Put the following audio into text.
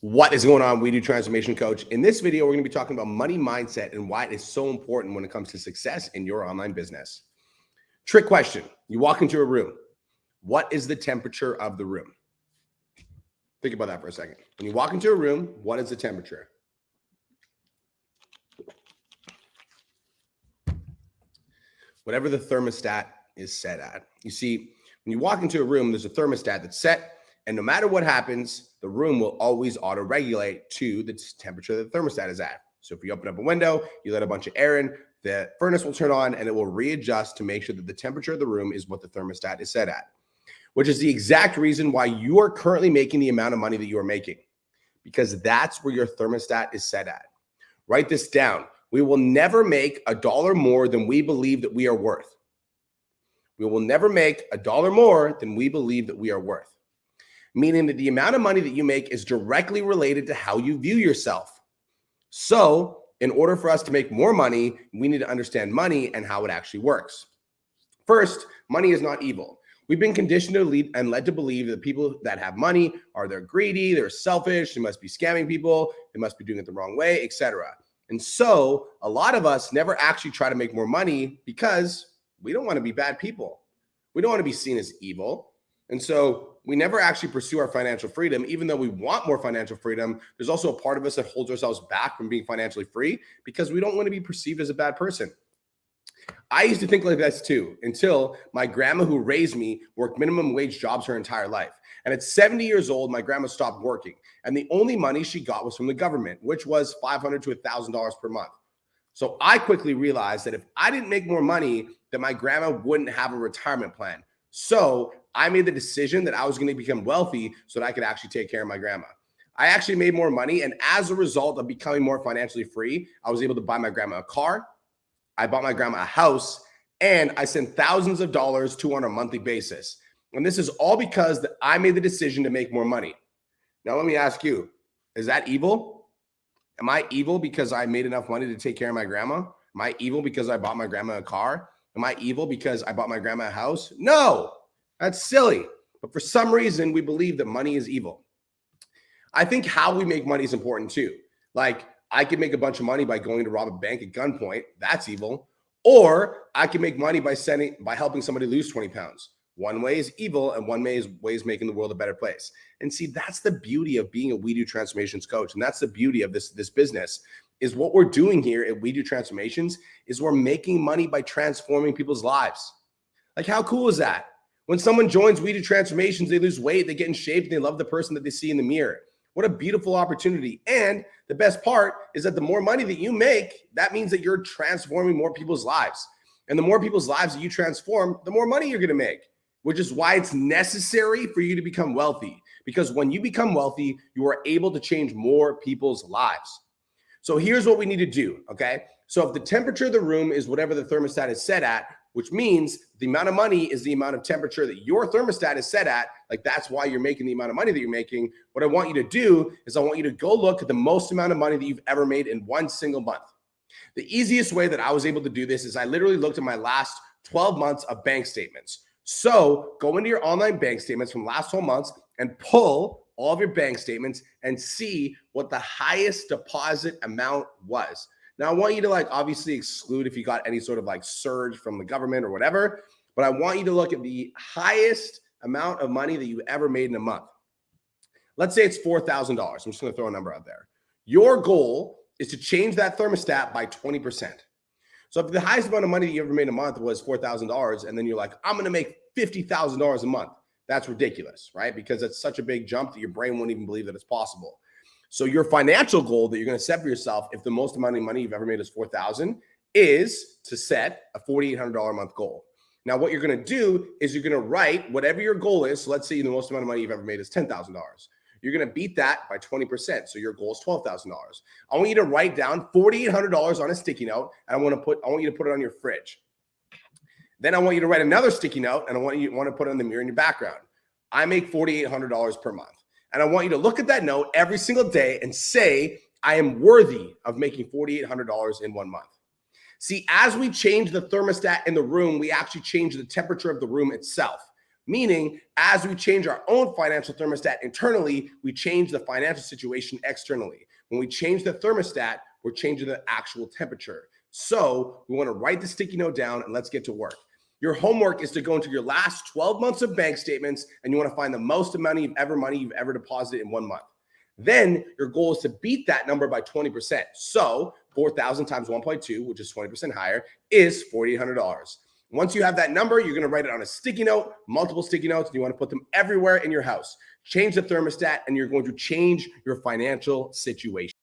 What is going on? We do Transformation Coach. In this video, we're going to be talking about money mindset and why it is so important when it comes to success in your online business. Trick question. You walk into a room. What is the temperature of the room? Think about that for a second. When you walk into a room, what is the temperature? Whatever the thermostat is set at. You see, when you walk into a room, there's a thermostat that's set. And no matter what happens, the room will always auto-regulate to the temperature that the thermostat is at. So if you open up a window, you let a bunch of air in, the furnace will turn on and it will readjust to make sure that the temperature of the room is what the thermostat is set at, which is the exact reason why you are currently making the amount of money that you are making, because that's where your thermostat is set at. Write this down. We will never make $1 more than we believe that we are worth. We will never make $1 more than we believe that we are worth. Meaning that the amount of money that you make is directly related to how you view yourself. So in order for us to make more money, we need to understand money and how it actually works. First, money is not evil. We've been conditioned to lead and led to believe that people that have money they're greedy, they're selfish, they must be scamming people, they must be doing it the wrong way, etc. And so a lot of us never actually try to make more money because we don't want to be bad people. We don't want to be seen as evil. And so we never actually pursue our financial freedom. Even though we want more financial freedom, there's also a part of us that holds ourselves back from being financially free because we don't want to be perceived as a bad person. I used to think like this too, until my grandma who raised me worked minimum wage jobs her entire life. And at 70 years old, my grandma stopped working. And the only money she got was from the government, which was $500 to $1,000 per month. So I quickly realized that if I didn't make more money, that my grandma wouldn't have a retirement plan. So I made the decision that I was going to become wealthy so that I could actually take care of my grandma. I actually made more money. And as a result of becoming more financially free, I was able to buy my grandma a car. I bought my grandma a house, and I sent thousands of dollars to her on a monthly basis. And this is all because I made the decision to make more money. Now, let me ask you, is that evil? Am I evil because I made enough money to take care of my grandma? Am I evil because I bought my grandma a car? Am I evil because I bought my grandma a house? No, that's silly. But for some reason, we believe that money is evil. I think how we make money is important too. Like, I could make a bunch of money by going to rob a bank at gunpoint. That's evil. Or I can make money by helping somebody lose 20 pounds. One way is evil, and one way is making the world a better place. And see, that's the beauty of being a We Do Transformations coach. And that's the beauty of this business, is what we're doing here at We Do Transformations is we're making money by transforming people's lives. Like, how cool is that? When someone joins We Do Transformations, they lose weight, they get in shape, and they love the person that they see in the mirror. What a beautiful opportunity. And the best part is that the more money that you make, that means that you're transforming more people's lives. And the more people's lives that you transform, the more money you're going to make, which is why it's necessary for you to become wealthy. Because when you become wealthy, you are able to change more people's lives. So here's what we need to do, okay? So if the temperature of the room is whatever the thermostat is set at, which means the amount of money is the amount of temperature that your thermostat is set at, like that's why you're making the amount of money that you're making. What I want you to do is I want you to go look at the most amount of money that you've ever made in one single month. The easiest way that I was able to do this is I literally looked at my last 12 months of bank statements. So go into your online bank statements from last 12 months and pull all of your bank statements and see what the highest deposit amount was. Now, I want you to obviously exclude if you got any sort of surge from the government or whatever, but I want you to look at the highest amount of money that you ever made in a month. Let's say it's $4,000. I'm just going to throw a number out there. Your goal is to change that thermostat by 20%. So if the highest amount of money that you ever made in a month was $4,000, and then you're like, I'm going to make $50,000 a month, that's ridiculous, right? Because it's such a big jump that your brain won't even believe that it's possible. So your financial goal that you're going to set for yourself, if the most amount of money you've ever made is $4,000, is to set a $4,800 a month goal. Now, what you're going to do is you're going to write whatever your goal is. So let's say the most amount of money you've ever made is $10,000. You're going to beat that by 20%. So your goal is $12,000. I want you to write down $4,800 on a sticky note, and I want you to put it on your fridge. Then I want you to write another sticky note, and I want you to put it on the mirror in your background. I make $4,800 per month. And I want you to look at that note every single day and say, I am worthy of making $4,800 in 1 month. See, as we change the thermostat in the room, we actually change the temperature of the room itself. Meaning, as we change our own financial thermostat internally, we change the financial situation externally. When we change the thermostat, we're changing the actual temperature. So we want to write the sticky note down and let's get to work. Your homework is to go into your last 12 months of bank statements and you want to find the most money you've ever deposited in 1 month. Then your goal is to beat that number by 20%. So 4,000 times 1.2, which is 20% higher, is $4,800. Once you have that number, you're going to write it on a sticky note, multiple sticky notes, and you want to put them everywhere in your house. Change the thermostat, and you're going to change your financial situation.